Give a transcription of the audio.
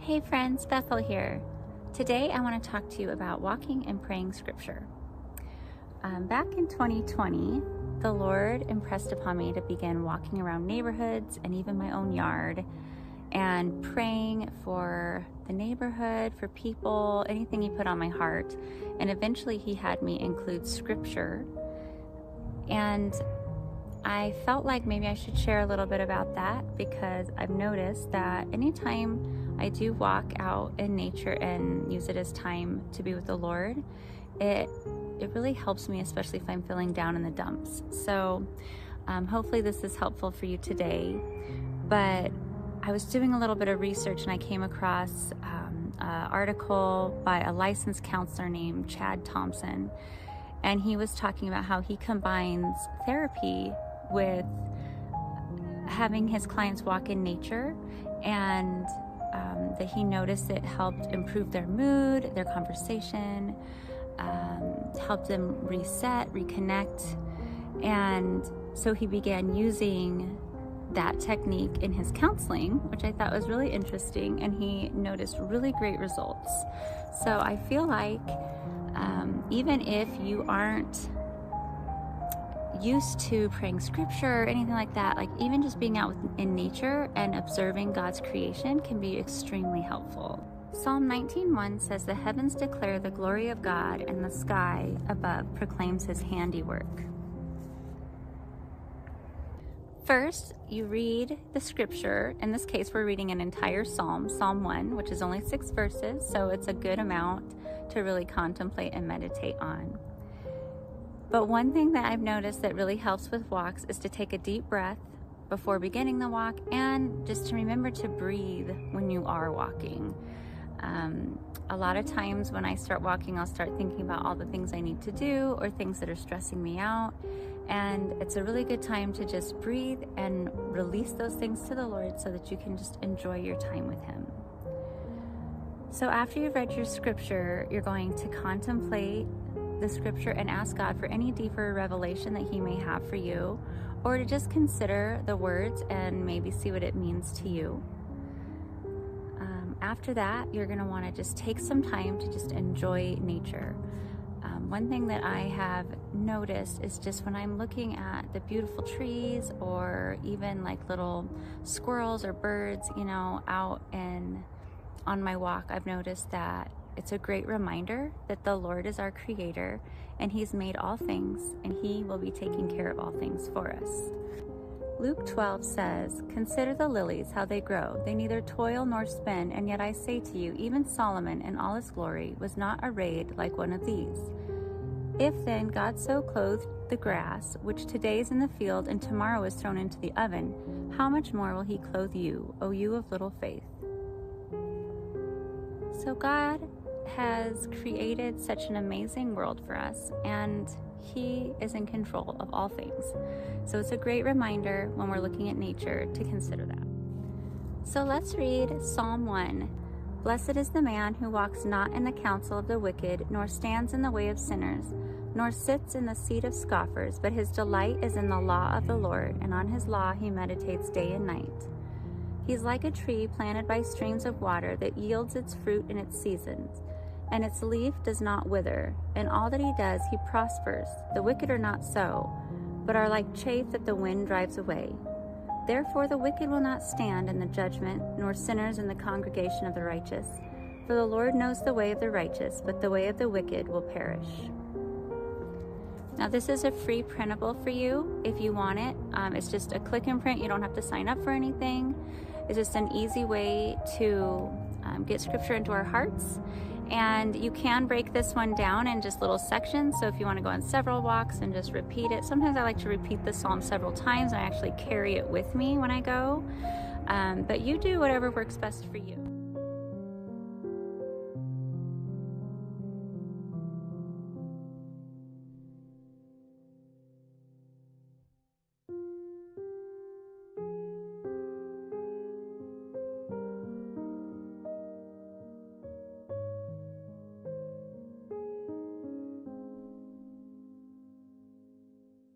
Hey friends, Bethel here. Today I want to talk to you about walking and praying scripture. Back in 2020, the Lord impressed upon me to begin walking around neighborhoods and even my own yard and praying for the neighborhood, for people, anything He put on my heart. And eventually He had me include scripture. And I felt like maybe I should share a little bit about that because I've noticed that anytime I do walk out in nature and use it as time to be with the Lord, it really helps me, especially if I'm feeling down in the dumps. So hopefully this is helpful for you today. But I was doing a little bit of research and I came across an article by a licensed counselor named Chad Thompson. And he was talking about how he combines therapy with having his clients walk in nature, and that he noticed it helped improve their mood, their conversation, helped them reset, reconnect. And so he began using that technique in his counseling, which I thought was really interesting, and he noticed really great results. So I feel like even if you aren't used to praying scripture or anything like that, like even just being out in nature and observing God's creation can be extremely helpful. Psalm 19:1 says, "The heavens declare the glory of God, and the sky above proclaims His handiwork." First, you read the scripture. In this case, we're reading an entire psalm, Psalm 1, which is only 6 verses, so it's a good amount to really contemplate and meditate on. But one thing that I've noticed that really helps with walks is to take a deep breath before beginning the walk, and just to remember to breathe when you are walking. A lot of times when I start walking, I'll start thinking about all the things I need to do or things that are stressing me out. And it's a really good time to just breathe and release those things to the Lord so that you can just enjoy your time with Him. So after you've read your scripture, you're going to contemplate the scripture and ask God for any deeper revelation that He may have for you, or to just consider the words and maybe see what it means to you. After that, you're going to want to just take some time to just enjoy nature. One thing that I have noticed is just when I'm looking at the beautiful trees or even like little squirrels or birds, out and on my walk, I've noticed that it's a great reminder that the Lord is our creator and He's made all things and He will be taking care of all things for us. Luke 12 says, "Consider the lilies, how they grow. They neither toil nor spin, and yet I say to you, even Solomon in all his glory was not arrayed like one of these. If then God so clothed the grass, which today is in the field and tomorrow is thrown into the oven, how much more will He clothe you, O you of little faith?" So God has created such an amazing world for us, and He is in control of all things. So it's a great reminder when we're looking at nature to consider that. So let's read Psalm 1. "Blessed is the man who walks not in the counsel of the wicked, nor stands in the way of sinners, nor sits in the seat of scoffers, but his delight is in the law of the Lord, and on His law he meditates day and night. He's like a tree planted by streams of water that yields its fruit in its seasons, and its leaf does not wither. In all that he does, he prospers. The wicked are not so, but are like chaff that the wind drives away. Therefore the wicked will not stand in the judgment, nor sinners in the congregation of the righteous. For the Lord knows the way of the righteous, but the way of the wicked will perish." Now this is a free printable for you if you want it. It's just a click and print. You don't have to sign up for anything. It's just an easy way to get scripture into our hearts. And you can break this one down in just little sections. So if you want to go on several walks and just repeat it. Sometimes I like to repeat the psalm several times. And I actually carry it with me when I go. But you do whatever works best for you.